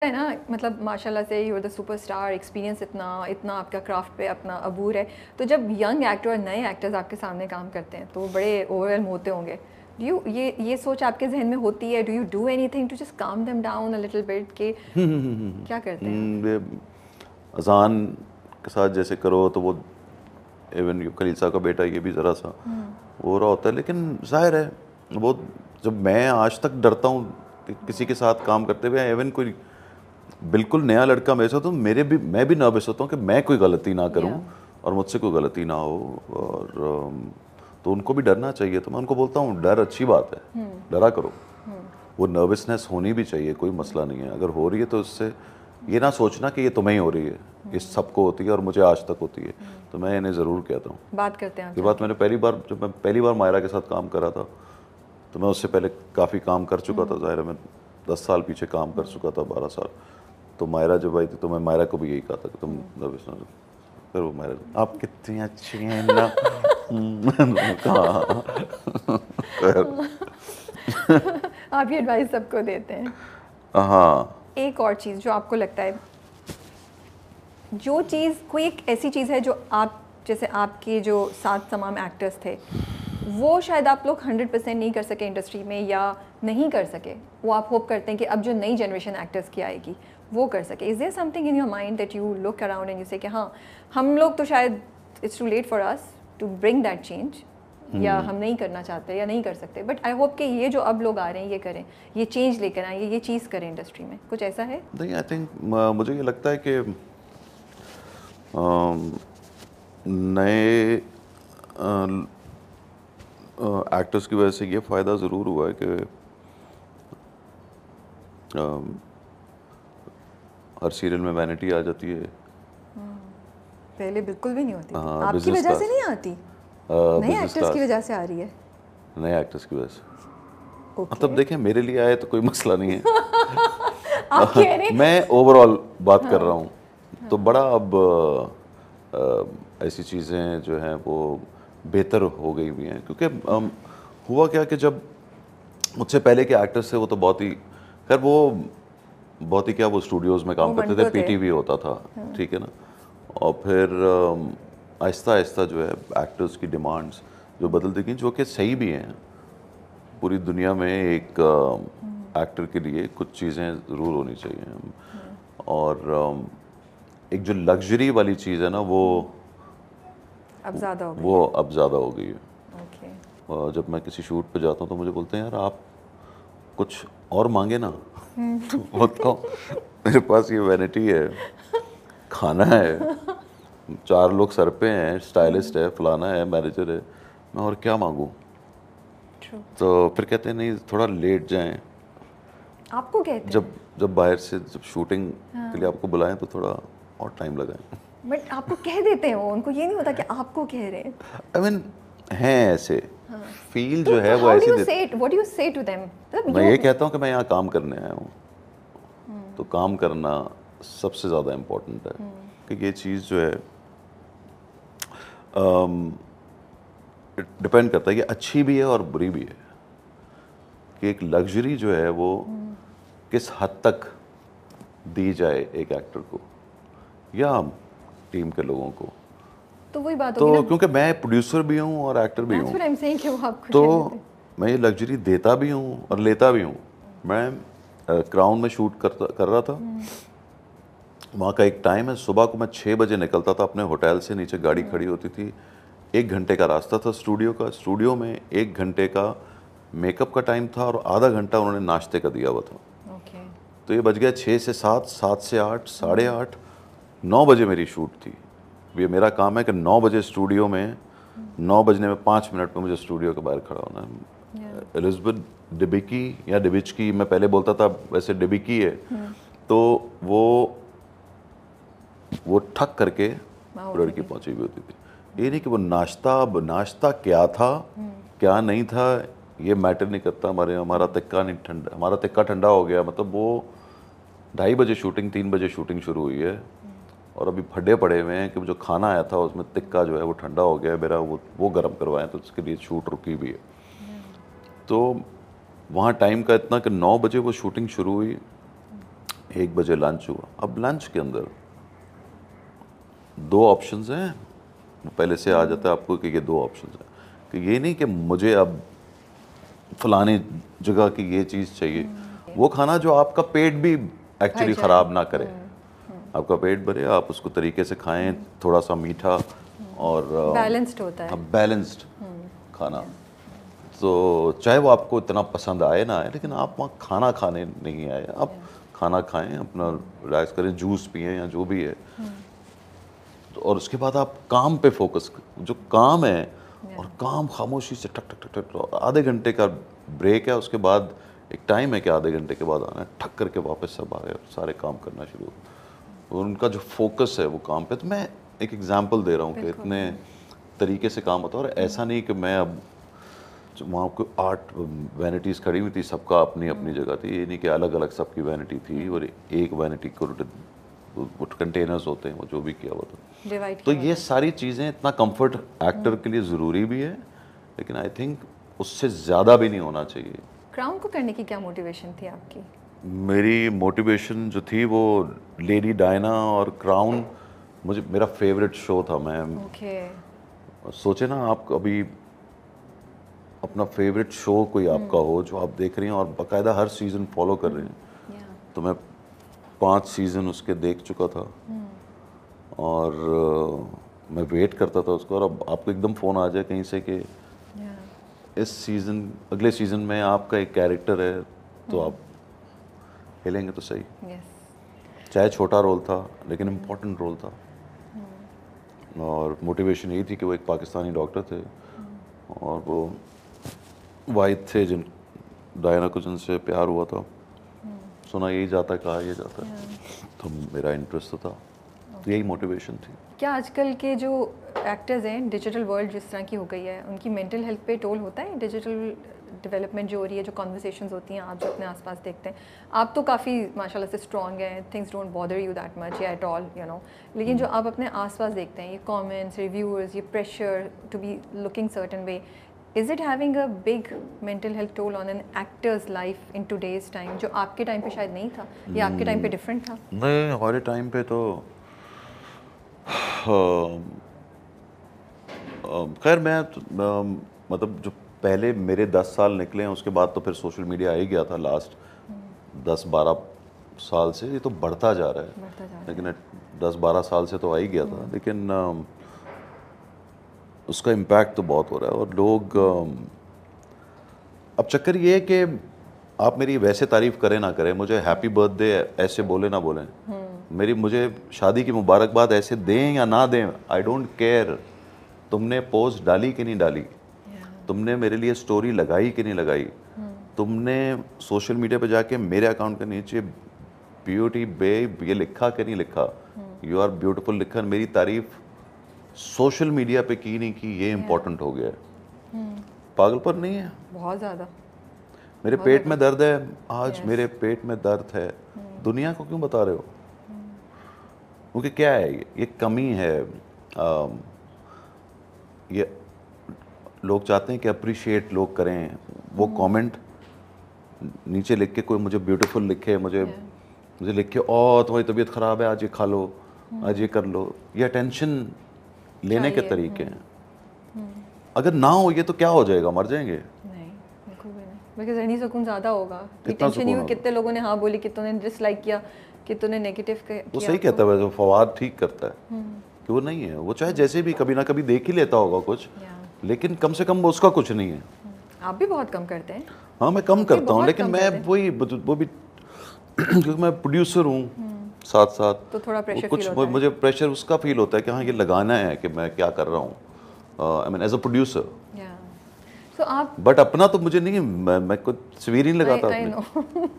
है ना, मतलब माशाल्लाह से you are the superstar, experience इतना इतना आपका क्राफ्ट पे अपना अबूर है। तो जब यंग एक्टर और नए एक्टर्स आपके सामने काम करते हैं तो बड़े ओवरवेलम होते होंगे। डू यू ये सोच आपके जहन में होती है? Do you do anything to just calm them down a little bit के क्या करते हैं आप? ये अजान के साथ जैसे करो तो वो इवन खलील साहब का बेटा ये भी ज़रा सा वो रहा होता है, लेकिन जाहिर है वो जब मैं आज तक डरता हूँ किसी के साथ काम करते हुए, इवन कोई बिल्कुल नया लड़का मेरे साथ, तो मैं भी नर्वस होता हूँ कि मैं कोई गलती ना करूँ या और मुझसे कोई गलती ना हो। और तो उनको भी डरना चाहिए, तो मैं उनको बोलता हूँ डर अच्छी बात है, डरा करो। वो नर्वसनेस होनी भी चाहिए, कोई मसला नहीं है। अगर हो रही है तो उससे ये ना सोचना कि ये तुम्हें ही हो रही है, ये सबको होती है और मुझे आज तक होती है। तो मैं इन्हें ज़रूर कहता हूँ। बात करते हैं ये आप बात जाके। मैंने जब मैं पहली बार मायरा के साथ काम करा था, तो मैं उससे पहले काफ़ी काम कर चुका था। ज़ाहिर है मैं 10 साल पीछे काम कर चुका था, 12 साल। तो मायरा जब आई थी तो मैं मायरा को भी यही कहा था कि तुम नर्वस ना हो। फिर वो मायरा आप कितनी अच्छी हैं ना। मैंने कहा आप ये एडवाइस सबको देते हैं। हाँ। एक और चीज़ जो आपको लगता है, जो चीज़ कोई एक ऐसी चीज़ है जो आप जैसे आपके जो सात तमाम एक्टर्स थे वो शायद आप लोग 100% नहीं कर सके इंडस्ट्री में, या नहीं कर सके, वो आप होप करते हैं कि अब जो नई जनरेशन एक्टर्स की आएगी वो कर सके। Is there something in your mind that you look around and you say कि हाँ हम लोग तो शायद it's too late for us to bring that change, या हम नहीं करना चाहते या नहीं कर सकते, बट आई होप कि ये जो अब लोग आ रहे हैं ये करें, ये चेंज लेकर आए, ये चीज़ करें इंडस्ट्री में। कुछ ऐसा है? नहीं, आई थिंक मुझे ये लगता है कि नए एक्टर्स की वजह से ये फ़ायदा ज़रूर हुआ है कि हर सीरियल में वैनिटी आ जाती है। पहले बिल्कुल भी नहीं होती थी। हाँ, आपकी बिजनेस वजह से क्लास, नहीं आती, नए बिजनेस एक्टर्स की क्लास, वजह से आ रही है। नए एक्टर्स की वजह से। मतलब ओके देखें, मेरे लिए आए तो कोई मसला नहीं है। आप कह रहे हैं। मैं ओवरऑल बात कर रहा हाँ हूँ। तो बड़ा अब ऐसी चीज़ें जो हैं वो बेहतर हो गई हुई हैं, क्योंकि हुआ क्या कि जब मुझसे पहले के एक्टर्स थे वो तो बहुत ही, खैर वो बहुत ही क्या, वो स्टूडियोज़ में वो काम करते थे, मंटो थे। पीटीवी होता था, ठीक है ना। और फिर आहिस्ता आहिस्ता जो है एक्टर्स की डिमांड्स जो बदलती गई, जो कि सही भी हैं। पूरी दुनिया में एक एक्टर के लिए कुछ चीज़ें ज़रूर होनी चाहिए। और एक जो लग्जरी वाली चीज़ है ना, अब ज़्यादा हो गई वो है। अब ज़्यादा हो गई है। ओके और जब मैं किसी शूट पे जाता हूँ तो मुझे बोलते हैं यार आप कुछ और मांगे ना। तो बोलता हूँ मेरे पास ये वैनिटी है, खाना है, 4 लोग सर पे हैं, स्टाइलिस्ट है, फलाना है, मैनेजर है, मैं और क्या मांगूँ। ट्रू। तो फिर कहते हैं नहीं थोड़ा लेट जाएं, आपको कहते जब हैं? जब बाहर से जब शूटिंग के लिए आपको बुलाएं तो थोड़ा और टाइम लगाएं। बट आपको कह देते हैं वो, उनको ये नहीं होता कि आपको कह रहे हैं। आई मीन हैं ऐसे, फील जो है तो वो हाउ डू ऐसी यू देते। से इट, व्हाट डू यू से टू देम? मतलब मैं यू ये कहता हूँ कि मैं यहाँ काम करने आया हूँ, तो काम करना सबसे ज़्यादा इम्पोर्टेंट है। कि ये चीज़ जो है डिपेंड करता है कि अच्छी भी है और बुरी भी है। कि एक लग्जरी जो है वो किस हद तक दी जाए एक एक्टर को या टीम के लोगों को। तो वही बात होगी तो ना। क्योंकि मैं प्रोड्यूसर भी हूँ और एक्टर भी दैट्स हूँ, व्हाट आई एम सेइंग कि वो आपको तो कह देते हैं। मैं ये लग्जरी देता भी हूँ और लेता भी हूँ। मैं क्राउन में शूट कर रहा था। वहाँ का एक टाइम है, सुबह को मैं 6 बजे निकलता था अपने होटल से, नीचे गाड़ी खड़ी होती थी, 1 घंटे का रास्ता था स्टूडियो का। स्टूडियो में 1 घंटे का मेकअप का टाइम था और आधा घंटा उन्होंने नाश्ते का दिया हुआ था। ओके तो ये बज गया 6 से 7, 7 से 8, 8:30, 9 बजे मेरी शूट थी। ये मेरा काम है कि 9 बजे स्टूडियो में, 9 बजने में 5 मिनट में मुझे स्टूडियो के बाहर खड़ा होना है। एलिजबेथ डिबिकी या डिबिचकी, मैं पहले बोलता था, वैसे डिबिकी है। तो वो ठक करके लड़की पहुंची हुई होती थी। ये नहीं कि वो नाश्ता क्या था क्या नहीं था ये मैटर नहीं करता। हमारा तिक्का नहीं ठंडा, हमारा तिक्का ठंडा हो गया, मतलब वो 2:30 बजे शूटिंग, 3 बजे शूटिंग शुरू हुई है और अभी फड्डे पड़े हुए हैं कि जो खाना आया था उसमें तिक्का जो है वो ठंडा हो गया है मेरा, वो गर्म करवाएं, तो उसके लिए शूट रुकी भी है। तो वहाँ टाइम का इतना कि 9 बजे वो शूटिंग शुरू हुई, 1 बजे लंच हुआ। अब लंच के अंदर 2 ऑप्शंस हैं, पहले से आ जाता है आपको कि ये 2 ऑप्शंस हैं, कि ये नहीं कि मुझे अब फलानी जगह की ये चीज़ चाहिए, वो खाना जो आपका पेट भी एक्चुअली ख़राब ना करे, आपका पेट भरे, आप उसको तरीके से खाएं, थोड़ा सा मीठा और बैलेंस्ड होता है, बैलेंस्ड खाना। तो चाहे वो आपको इतना पसंद आए ना आए, लेकिन आप वहाँ खाना खाने नहीं आए, आप खाना खाएं, अपना रिलैक्स करें, जूस पिएं या जो भी है, तो और उसके बाद आप काम पे फोकस, जो काम है और काम खामोशी से टक टक टक टक, आधे घंटे का ब्रेक है, उसके बाद एक टाइम है कि आधे घंटे के बाद आना है, ठक करके वापस सब आ गए, सारे काम करना शुरू। और उनका जो फोकस है वो काम पे, तो मैं एक एग्जांपल दे रहा हूँ कि इतने तरीके से काम होता है। और ऐसा नहीं कि मैं अब वहाँ को 8 वैनिटीज़ खड़ी हुई थी, सबका अपनी अपनी जगह थी, ये नहीं कि अलग अलग सबकी वैनिटी थी और एक वैनिटी को वो कंटेनर्स होते हैं, वो जो भी किया हुआ था। तो ये सारी चीज़ें, इतना कंफर्ट एक्टर के लिए ज़रूरी भी है, लेकिन आई थिंक उससे ज़्यादा भी नहीं होना चाहिए। क्राउन को करने की क्या मोटिवेशन थी आपकी? मेरी मोटिवेशन जो थी वो लेडी डायना और क्राउन मुझे मेरा फेवरेट शो था। मैं सोचे ना, आप अभी अपना फेवरेट शो कोई आपका हो जो आप देख रही हैं और बाकायदा हर सीज़न फॉलो कर रहे हैं, तो मैं 5 सीज़न उसके देख चुका था और मैं वेट करता था उसको। और अब आपको एकदम फ़ोन आ जाए कहीं से कि इस सीज़न, अगले सीज़न में आपका एक कैरेक्टर है, तो आप हिलेंगे तो सही। चाहे छोटा रोल था लेकिन इम्पोर्टेंट रोल था। और मोटिवेशन यही थी कि वो एक पाकिस्तानी डॉक्टर थे और वो वाहिद थे जिन डायना को जिनसे प्यार हुआ था, सुना यही जाता है, कहा ये जाता है, तो मेरा इंटरेस्ट तो था, तो यही मोटिवेशन थी। क्या आजकल के जो एक्टर्स हैं, डिजिटल वर्ल्ड जिस तरह की हो गई है, उनकी मेंटल हेल्थ पे टोल होता है? डिजिटल डेवलपमेंट जो हो रही है, जो कन्वर्सेशंस होती हैं, आप जो अपने आसपास देखते हैं, आप तो काफ़ी माशाल्लाह से स्ट्रॉन्ग हैं, things don't bother you that much या एट ऑल, यू नो, लेकिन जो आप अपने आसपास देखते हैं, ये कमेंट्स, रिव्यूअर्स, ये pressure to be looking certain way, is it having a big mental health toll on an actor's life in today's time, जो आपके टाइम पे शायद नहीं था या आपके टाइम पे डिफरेंट था? नहीं, हमारे टाइम पे तो खैर मैं मतलब जो पहले मेरे 10 साल निकले हैं, उसके बाद तो फिर सोशल मीडिया आ ही गया था। लास्ट 10-12 साल से ये तो बढ़ता जा रहा है, लेकिन 10-12 साल से तो आ ही गया था, लेकिन उसका इम्पैक्ट तो बहुत हो रहा है। और लोग अब चक्कर ये है कि आप मेरी वैसे तारीफ़ करें ना करें, मुझे हैप्पी बर्थडे ऐसे बोले ना बोलें, मुझे शादी की मुबारकबाद ऐसे दें या ना दें, आई डोंट केयर। तुमने पोस्ट डाली कि नहीं डाली, तुमने मेरे लिए स्टोरी लगाई कि नहीं लगाई, तुमने सोशल मीडिया पे जाके मेरे अकाउंट के नीचे ब्यूटी बेब ये लिखा कि नहीं लिखा, यू आर ब्यूटीफुल लिखा, मेरी तारीफ सोशल मीडिया पे की नहीं की, ये इम्पोर्टेंट हो गया है। पागलपन नहीं है? बहुत ज़्यादा। मेरे पेट में दर्द है आज, मेरे पेट में दर्द है, दुनिया को क्यों बता रहे हो? क्योंकि क्या है, ये कमी है। ये लोग चाहते हैं कि अप्रिशिएट लोग करें, वो कमेंट नीचे लिख के, कोई मुझे ब्यूटीफुल लिखे, मुझे लिखे ओ तुम्हारी तबीयत ख़राब है, आज ये खा लो, आज ये कर लो, ये अटेंशन लेने के तरीके हैं। अगर ना हो ये तो क्या हो जाएगा, मर जाएंगे? नहीं, बिल्कुल भी नहीं, बिकॉज़ रहनी सुकून ज़्यादा होगा। टेंशन ही, कितने लोगों ने हाँ बोली, कितनों ने डिसलाइक किया, कितनों ने नेगेटिव किया। वो सही कहता है, जो फवाद ठीक करता है कि वो नहीं है, वो चाहे जैसे भी कभी ना कभी देख ही लेता होगा कुछ, लेकिन कम से कम उसका कुछ नहीं है। आप भी बहुत कम करते हैं। हाँ, मैं कम करता हूँ, लेकिन मैं वो भी क्योंकि मैं प्रोड्यूसर हूँ साथ साथ, तो थोड़ा प्रेशर कुछ फील होता है। मुझे प्रेशर उसका फील होता है कि हाँ ये लगाना है कि मैं क्या कर रहा हूँ, I mean as a producer. तो आप बट अपना तो मुझे नहीं, मैं कुछ तस्वीर ही नहीं लगाता। I know